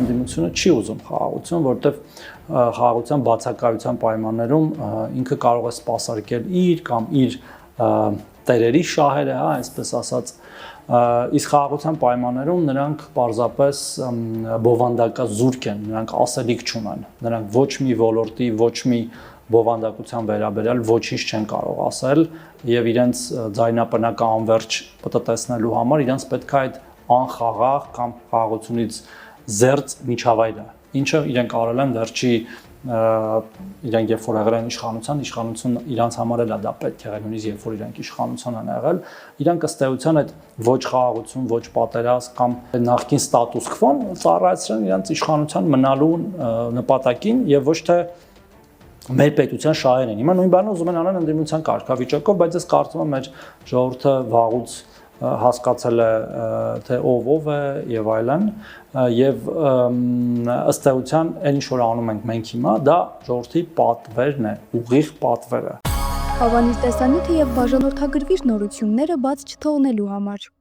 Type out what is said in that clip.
ընդդիմությունը չի ուզում խաղաղություն, որովհետև խաղաղության բացակայության պայմաններում ինքը կարող է սպասարկել իր կամ իր տերերի շահերը, հա, այսպես ասած, իսկ խաղաղության պայմաններում նրանք պարզապես բովանդակազուրկ են, նրանք ասելիք չունեն, նրանք ոչ մի ոլորտի, ոչ մի բովանդակության վերաբերյալ ոչինչ չեն կարող ասել եւ իրենց ձայնապնակը անverջ պատտեսնելու համար իրենց պետք է այդ անխաղաղ կամ խաղաղությունից զերծ միջավայրը, ինչը իրենք արել են վերջի իրենք երբ որ եղել են իշխանություն իրանց համար էլ է դա պետք եղել նույնիսկ երբ որ իրենք իշխանություն են եղել իրանք ըստ էության այդ ոչ խաղաղություն, ոչ պատերազմ կամ նախկին ստատուս քվոն ծառայեցրեն իրենց իշխանության մնալու նպատակին եւ ոչ թե մեր պետության շահերն են։ Հիմա նույն բանը ուզում են անեն ընդդիմության կարգավիճակով, բայց ես կարծում եմ մեր ժողովուրդը վաղուց հասկացել է թե ով է եւ այլն եւ ըստ էության այն ինչ որ անում ենք մենք հիմա դա ժողովրդի պատվերն է, ուղիղ պատվերը։ Հավանիր տեսանյութը եւ բաժանորդագրվիր նորությունները բաց չթողնելու համար։